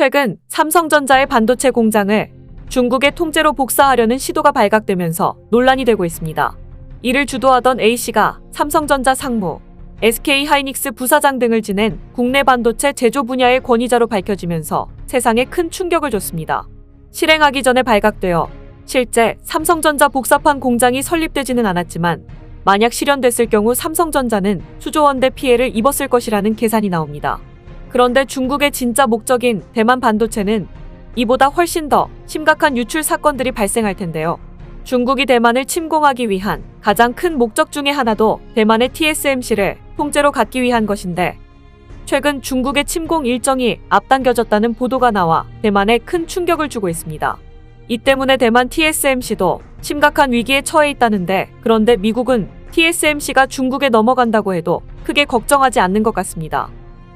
최근 삼성전자의 반도체 공장을 중국의 통째로 복사하려는 시도가 발각되면서 논란이 되고 있습니다. 이를 주도하던 A씨가 삼성전자 상무, SK하이닉스 부사장 등을 지낸 국내 반도체 제조 분야의 권위자로 밝혀지면서 세상에 큰 충격을 줬습니다. 실행하기 전에 발각되어 실제 삼성전자 복사판 공장이 설립되지는 않았지만 만약 실현됐을 경우 삼성전자는 수조 원대 피해를 입었을 것이라는 계산이 나옵니다. 그런데 중국의 진짜 목적인 대만 반도체는 이보다 훨씬 더 심각한 유출 사건들이 발생할 텐데요. 중국이 대만을 침공하기 위한 가장 큰 목적 중의 하나도 대만의 TSMC를 통째로 갖기 위한 것인데, 최근 중국의 침공 일정이 앞당겨졌다는 보도가 나와 대만에 큰 충격을 주고 있습니다. 이 때문에 대만 TSMC도 심각한 위기에 처해 있다는데, 그런데 미국은 TSMC가 중국에 넘어간다고 해도 크게 걱정하지 않는 것 같습니다.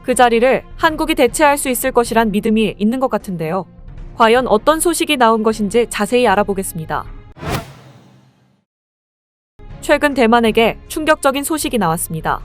그 자리를 한국이 대체할 수 있을 것이란 믿음이 있는 것 같은데요. 과연 어떤 소식이 나온 것인지 자세히 알아보겠습니다. 최근 대만에게 충격적인 소식이 나왔습니다.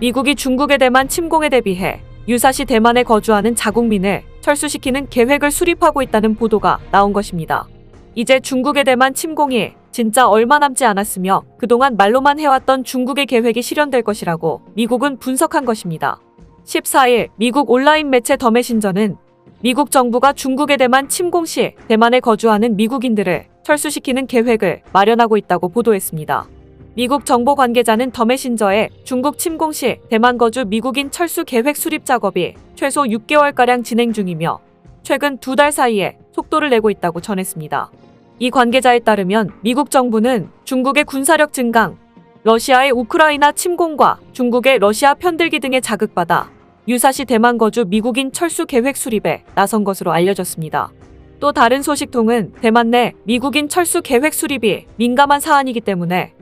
미국이 중국의 대만 침공에 대비해 유사시 대만에 거주하는 자국민을 철수시키는 계획을 수립하고 있다는 보도가 나온 것입니다. 이제 중국의 대만 침공이 진짜 얼마 남지 않았으며 그동안 말로만 해왔던 중국의 계획이 실현될 것이라고 미국은 분석한 것입니다. 14일 미국 온라인 매체 더 메신저는 미국 정부가 중국의 대만 침공 시 대만에 거주하는 미국인들을 철수시키는 계획을 마련하고 있다고 보도했습니다. 미국 정보 관계자는 더 메신저에 중국 침공 시 대만 거주 미국인 철수 계획 수립 작업이 최소 6개월가량 진행 중이며 최근 2달 사이에 속도를 내고 있다고 전했습니다. 이 관계자에 따르면 미국 정부는 중국의 군사력 증강, 러시아의 우크라이나 침공과 중국의 러시아 편들기 등에 자극받아 유사시 대만 거주 미국인 철수 계획 수립에 나선 것으로 알려졌습니다. 또 다른 소식통은 대만 내 미국인 철수 계획 수립이 민감한 사안이기 때문에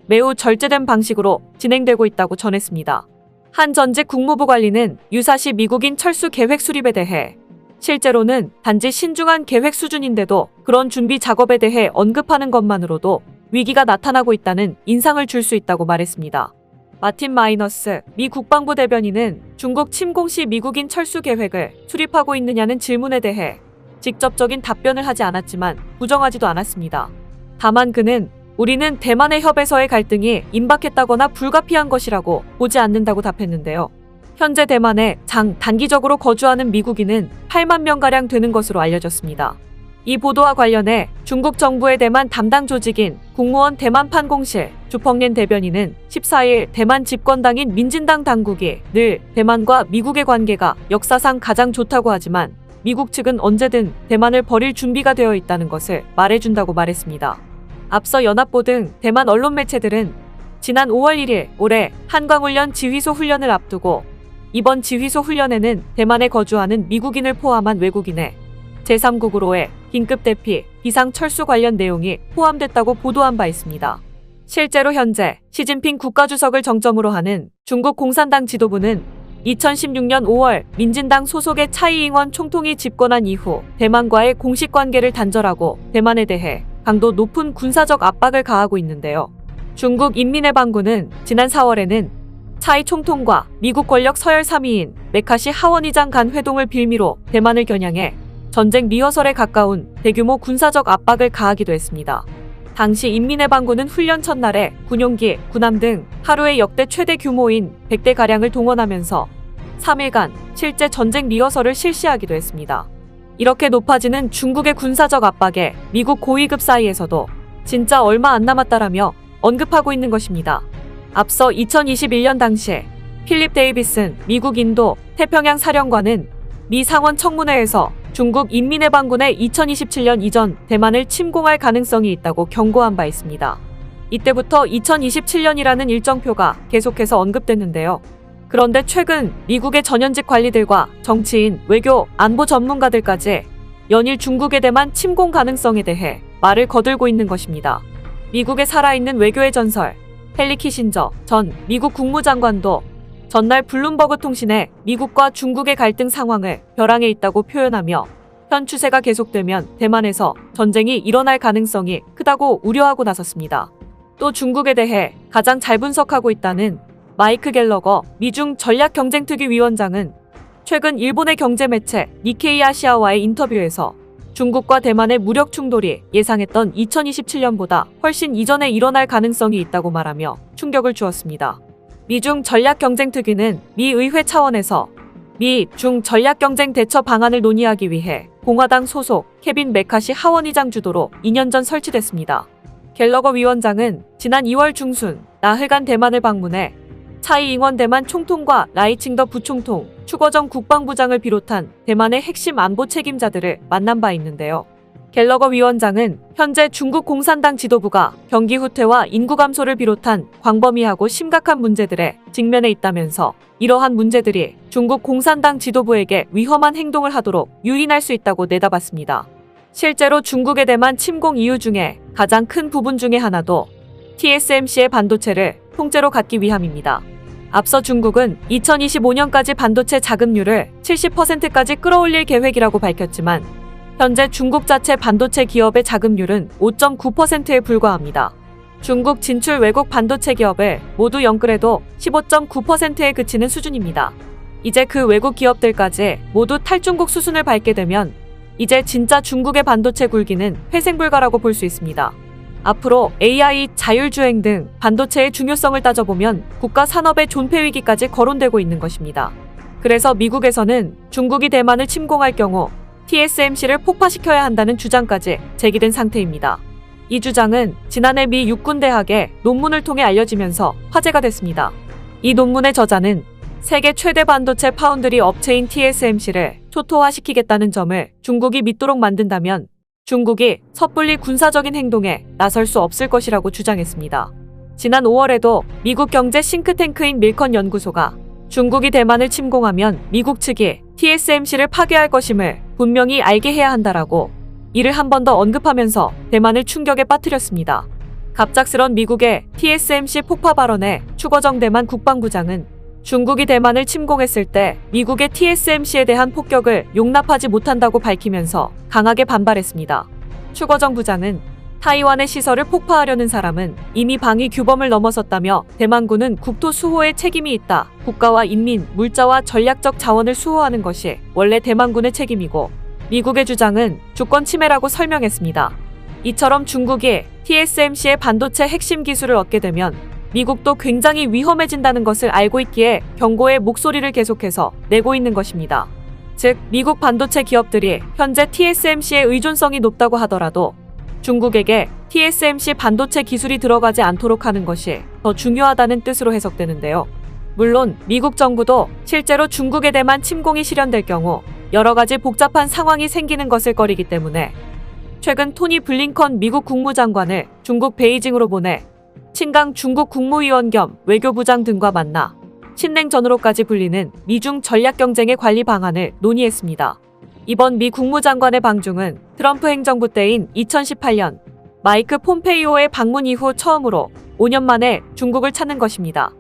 매우 절제된 방식으로 진행되고 있다고 전했습니다. 한 전직 국무부 관리는 유사시 미국인 철수 계획 수립에 대해 실제로는 단지 신중한 계획 수준인데도 그런 준비 작업에 대해 언급하는 것만으로도 위기가 나타나고 있다는 인상을 줄 수 있다고 말했습니다. 마틴 마이너스 미 국방부 대변인은 중국 침공 시 미국인 철수 계획을 수립하고 있느냐는 질문에 대해 직접적인 답변을 하지 않았지만 부정하지도 않았습니다. 다만 그는 우리는 대만의 협에서의 갈등이 임박했다거나 불가피한 것이라고 보지 않는다고 답했는데요. 현재 대만에 단기적으로 거주하는 미국인은 8만 명가량 되는 것으로 알려졌습니다. 이 보도와 관련해 중국 정부의 대만 담당 조직인 국무원 대만판 공실 주펑린 대변인은 14일 대만 집권당인 민진당 당국이 늘 대만과 미국의 관계가 역사상 가장 좋다고 하지만 미국 측은 언제든 대만을 버릴 준비가 되어 있다는 것을 말해준다고 말했습니다. 앞서 연합보 등 대만 언론 매체들은 지난 5월 1일 올해 한광훈련 지휘소 훈련을 앞두고 이번 지휘소 훈련에는 대만에 거주하는 미국인을 포함한 외국인의 제3국으로의 긴급 대피, 비상 철수 관련 내용이 포함됐다고 보도한 바 있습니다. 실제로 현재 시진핑 국가주석을 정점으로 하는 중국 공산당 지도부는 2016년 5월 민진당 소속의 차이잉원 총통이 집권한 이후 대만과의 공식 관계를 단절하고 대만에 대해 강도 높은 군사적 압박을 가하고 있는데요. 중국 인민해방군은 지난 4월에는 차이 총통과 미국 권력 서열 3위인 메카시 하원의장 간 회동을 빌미로 대만을 겨냥해 전쟁 리허설에 가까운 대규모 군사적 압박을 가하기도 했습니다. 당시 인민해방군은 훈련 첫날에 군용기, 군함 등 하루에 역대 최대 규모인 100대가량을 동원하면서 3일간 실제 전쟁 리허설을 실시하기도 했습니다. 이렇게 높아지는 중국의 군사적 압박에 미국 고위급 사이에서도 진짜 얼마 안 남았다라며 언급하고 있는 것입니다. 앞서 2021년 당시 필립 데이비슨 미국 인도 태평양 사령관은 미 상원 청문회에서 중국 인민해방군의 2027년 이전 대만을 침공할 가능성이 있다고 경고한 바 있습니다. 이때부터 2027년이라는 일정표가 계속해서 언급됐는데요. 그런데 최근 미국의 전현직 관리들과 정치인, 외교, 안보 전문가들까지 연일 중국의 대만 침공 가능성에 대해 말을 거들고 있는 것입니다. 미국의 살아있는 외교의 전설, 헨리 키신저 전 미국 국무장관도 전날 블룸버그 통신에 미국과 중국의 갈등 상황을 벼랑에 있다고 표현하며 현 추세가 계속되면 대만에서 전쟁이 일어날 가능성이 크다고 우려하고 나섰습니다. 또 중국에 대해 가장 잘 분석하고 있다는 마이크 갤러거 미중 전략경쟁특위 위원장은 최근 일본의 경제 매체 니케이 아시아와의 인터뷰에서 중국과 대만의 무력 충돌이 예상했던 2027년보다 훨씬 이전에 일어날 가능성이 있다고 말하며 충격을 주었습니다. 미중 전략경쟁특위는 미 의회 차원에서 미-중 전략경쟁 대처 방안을 논의하기 위해 공화당 소속 케빈 메카시 하원의장 주도로 2년 전 설치됐습니다. 갤러거 위원장은 지난 2월 중순 나흘간 대만을 방문해 차이 잉원 대만 총통과 라이칭더 부총통, 추거정 국방부장을 비롯한 대만의 핵심 안보 책임자들을 만난 바 있는데요. 갤러거 위원장은 현재 중국 공산당 지도부가 경기 후퇴와 인구 감소를 비롯한 광범위하고 심각한 문제들에 직면해 있다면서 이러한 문제들이 중국 공산당 지도부에게 위험한 행동을 하도록 유인할 수 있다고 내다봤습니다. 실제로 중국의 대만 침공 이유 중에 가장 큰 부분 중에 하나도 TSMC의 반도체를 통째로 갖기 위함입니다. 앞서 중국은 2025년까지 반도체 자급률을 70%까지 끌어올릴 계획이라고 밝혔지만 현재 중국 자체 반도체 기업의 자급률은 5.9%에 불과합니다. 중국 진출 외국 반도체 기업을 모두 연끌해도 15.9%에 그치는 수준입니다. 이제 그 외국 기업들까지 모두 탈중국 수순을 밟게 되면 이제 진짜 중국의 반도체 굴기는 회생불가라고 볼 수 있습니다. 앞으로 AI, 자율주행 등 반도체의 중요성을 따져보면 국가 산업의 존폐 위기까지 거론되고 있는 것입니다. 그래서 미국에서는 중국이 대만을 침공할 경우 TSMC를 폭파시켜야 한다는 주장까지 제기된 상태입니다. 이 주장은 지난해 미 육군대학의 논문을 통해 알려지면서 화제가 됐습니다. 이 논문의 저자는 세계 최대 반도체 파운드리 업체인 TSMC를 초토화시키겠다는 점을 중국이 믿도록 만든다면 중국이 섣불리 군사적인 행동에 나설 수 없을 것이라고 주장했습니다. 지난 5월에도 미국 경제 싱크탱크인 밀컨 연구소가 중국이 대만을 침공하면 미국 측이 TSMC를 파괴할 것임을 분명히 알게 해야 한다라고 이를 한 번 더 언급하면서 대만을 충격에 빠뜨렸습니다. 갑작스런 미국의 TSMC 폭파 발언에 추거정 대만 국방부장은 중국이 대만을 침공했을 때 미국의 TSMC에 대한 폭격을 용납하지 못한다고 밝히면서 강하게 반발했습니다. 추거정 부장은 타이완의 시설을 폭파하려는 사람은 이미 방위 규범을 넘어섰다며 대만군은 국토 수호에 책임이 있다. 국가와 인민, 물자와 전략적 자원을 수호하는 것이 원래 대만군의 책임이고 미국의 주장은 주권 침해라고 설명했습니다. 이처럼 중국이 TSMC의 반도체 핵심 기술을 얻게 되면 미국도 굉장히 위험해진다는 것을 알고 있기에 경고의 목소리를 계속해서 내고 있는 것입니다. 즉, 미국 반도체 기업들이 현재 TSMC의 의존성이 높다고 하더라도 중국에게 TSMC 반도체 기술이 들어가지 않도록 하는 것이 더 중요하다는 뜻으로 해석되는데요. 물론 미국 정부도 실제로 중국에 대만 침공이 실현될 경우 여러 가지 복잡한 상황이 생기는 것을 꺼리기 때문에 최근 토니 블링컨 미국 국무장관을 중국 베이징으로 보내 친강 중국 국무위원 겸 외교부장 등과 만나 신냉전으로까지 불리는 미중 전략경쟁의 관리 방안을 논의했습니다. 이번 미 국무장관의 방중은 트럼프 행정부 때인 2018년 마이크 폼페이오의 방문 이후 처음으로 5년 만에 중국을 찾는 것입니다.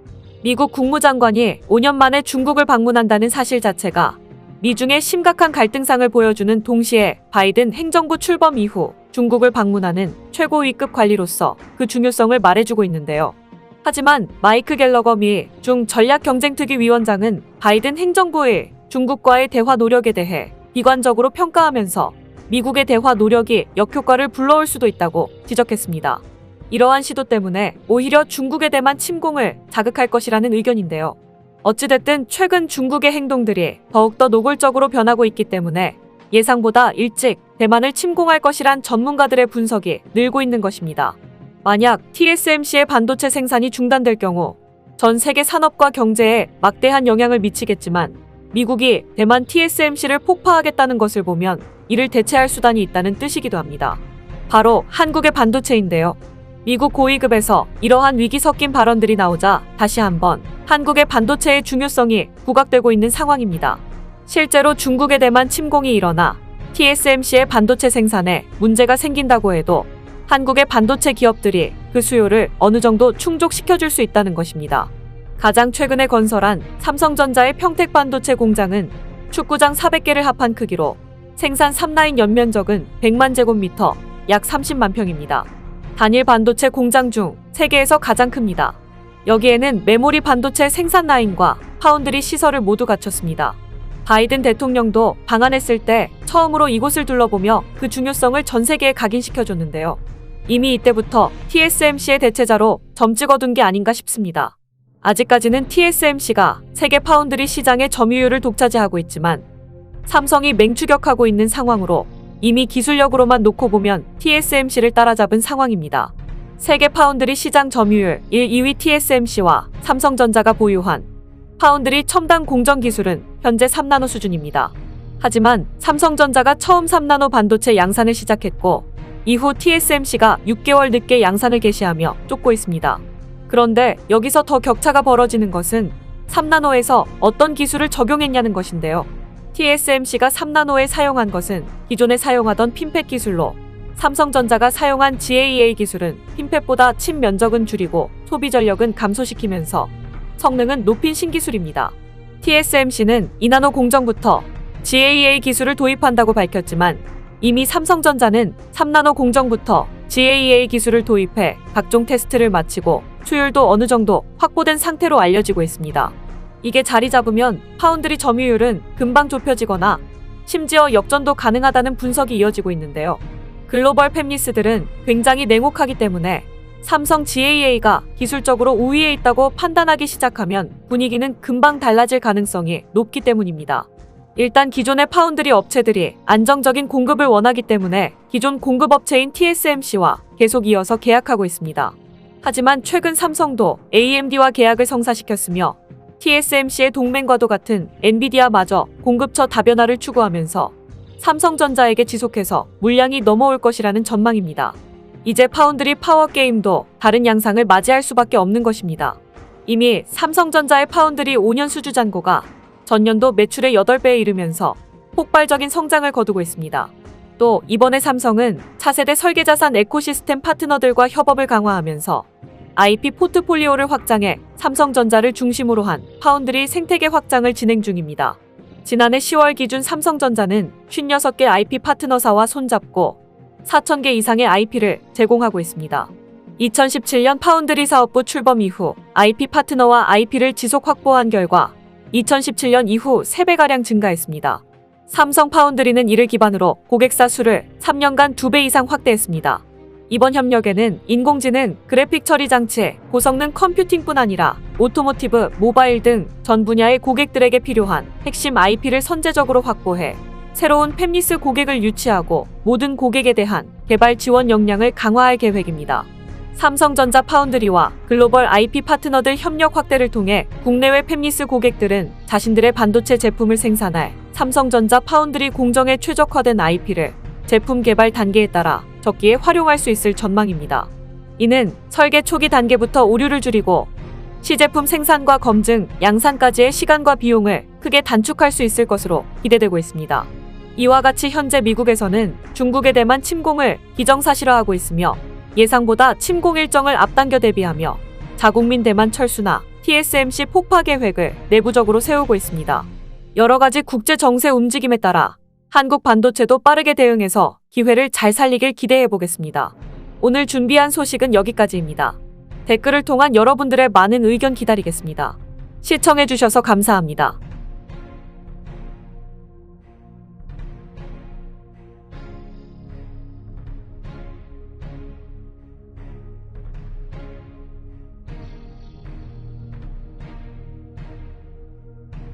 미국 국무장관이 5년 만에 중국을 방문한다는 사실 자체가 미중의 심각한 갈등상을 보여주는 동시에 바이든 행정부 출범 이후 중국을 방문하는 최고위급 관리로서 그 중요성을 말해주고 있는데요. 하지만 마이크 갤러거 미 중 전략경쟁특위 위원장은 바이든 행정부의 중국과의 대화 노력에 대해 비관적으로 평가하면서 미국의 대화 노력이 역효과를 불러올 수도 있다고 지적했습니다. 이러한 시도 때문에 오히려 중국에 대만 침공을 자극할 것이라는 의견인데요. 어찌됐든 최근 중국의 행동들이 더욱더 노골적으로 변하고 있기 때문에 예상보다 일찍 대만을 침공할 것이란 전문가들의 분석이 늘고 있는 것입니다. 만약 TSMC의 반도체 생산이 중단될 경우 전 세계 산업과 경제에 막대한 영향을 미치겠지만 미국이 대만 TSMC를 폭파하겠다는 것을 보면 이를 대체할 수단이 있다는 뜻이기도 합니다. 바로 한국의 반도체인데요. 미국 고위급에서 이러한 위기 섞인 발언들이 나오자 다시 한번 한국의 반도체의 중요성이 부각되고 있는 상황입니다. 실제로 중국에 대만 침공이 일어나 TSMC의 반도체 생산에 문제가 생긴다고 해도 한국의 반도체 기업들이 그 수요를 어느 정도 충족시켜줄 수 있다는 것입니다. 가장 최근에 건설한 삼성전자의 평택 반도체 공장은 축구장 400개를 합한 크기로 생산 3라인 연면적은 100만 제곱미터, 약 30만 평입니다. 단일 반도체 공장 중 세계에서 가장 큽니다. 여기에는 메모리 반도체 생산 라인과 파운드리 시설을 모두 갖췄습니다. 바이든 대통령도 방한했을 때 처음으로 이곳을 둘러보며 그 중요성을 전 세계에 각인시켜줬는데요. 이미 이때부터 TSMC의 대체자로 점 찍어둔 게 아닌가 싶습니다. 아직까지는 TSMC가 세계 파운드리 시장의 점유율을 독차지하고 있지만 삼성이 맹추격하고 있는 상황으로 이미 기술력으로만 놓고 보면 TSMC를 따라잡은 상황입니다. 세계 파운드리 시장 점유율 1, 2위 TSMC와 삼성전자가 보유한 파운드리 첨단 공정 기술은 현재 3나노 수준입니다. 하지만 삼성전자가 처음 3나노 반도체 양산을 시작했고 이후 TSMC가 6개월 늦게 양산을 개시하며 쫓고 있습니다. 그런데 여기서 더 격차가 벌어지는 것은 3나노에서 어떤 기술을 적용했냐는 것인데요. TSMC가 3나노에 사용한 것은 기존에 사용하던 핀펫 기술로 삼성전자가 사용한 GAA 기술은 핀펫보다 칩 면적은 줄이고 소비 전력은 감소시키면서 성능은 높인 신기술입니다. TSMC는 2나노 공정부터 GAA 기술을 도입한다고 밝혔지만 이미 삼성전자는 3나노 공정부터 GAA 기술을 도입해 각종 테스트를 마치고 수율도 어느 정도 확보된 상태로 알려지고 있습니다. 이게 자리 잡으면 파운드리 점유율은 금방 좁혀지거나 심지어 역전도 가능하다는 분석이 이어지고 있는데요. 글로벌 팹리스들은 굉장히 냉혹하기 때문에 삼성 GAA가 기술적으로 우위에 있다고 판단하기 시작하면 분위기는 금방 달라질 가능성이 높기 때문입니다. 일단 기존의 파운드리 업체들이 안정적인 공급을 원하기 때문에 기존 공급업체인 TSMC와 계속 이어서 계약하고 있습니다. 하지만 최근 삼성도 AMD와 계약을 성사시켰으며 TSMC의 동맹과도 같은 엔비디아마저 공급처 다변화를 추구하면서 삼성전자에게 지속해서 물량이 넘어올 것이라는 전망입니다. 이제 파운드리 파워게임도 다른 양상을 맞이할 수밖에 없는 것입니다. 이미 삼성전자의 파운드리 5년 수주 잔고가 전년도 매출의 8배에 이르면서 폭발적인 성장을 거두고 있습니다. 또 이번에 삼성은 차세대 설계자산 에코시스템 파트너들과 협업을 강화하면서 IP 포트폴리오를 확장해 삼성전자를 중심으로 한 파운드리 생태계 확장을 진행 중입니다. 지난해 10월 기준 삼성전자는 56개 IP 파트너사와 손잡고 4,000개 이상의 IP를 제공하고 있습니다. 2017년 파운드리 사업부 출범 이후 IP 파트너와 IP를 지속 확보한 결과 2017년 이후 3배가량 증가했습니다. 삼성 파운드리는 이를 기반으로 고객사 수를 3년간 2배 이상 확대했습니다. 이번 협력에는 인공지능, 그래픽 처리 장치, 고성능 컴퓨팅뿐 아니라 오토모티브, 모바일 등 전 분야의 고객들에게 필요한 핵심 IP를 선제적으로 확보해 새로운 팹리스 고객을 유치하고 모든 고객에 대한 개발 지원 역량을 강화할 계획입니다. 삼성전자 파운드리와 글로벌 IP 파트너들 협력 확대를 통해 국내외 팹리스 고객들은 자신들의 반도체 제품을 생산할 삼성전자 파운드리 공정에 최적화된 IP를 제품 개발 단계에 따라 적기에 활용할 수 있을 전망입니다. 이는 설계 초기 단계부터 오류를 줄이고 시제품 생산과 검증, 양산까지의 시간과 비용을 크게 단축할 수 있을 것으로 기대되고 있습니다. 이와 같이 현재 미국에서는 중국에 대만 침공을 기정사실화하고 있으며 예상보다 침공 일정을 앞당겨 대비하며 자국민 대만 철수나 TSMC 폭파 계획을 내부적으로 세우고 있습니다. 여러 가지 국제 정세 움직임에 따라 한국 반도체도 빠르게 대응해서 기회를 잘 살리길 기대해 보겠습니다. 오늘 준비한 소식은 여기까지입니다. 댓글을 통한 여러분들의 많은 의견 기다리겠습니다. 시청해 주셔서 감사합니다.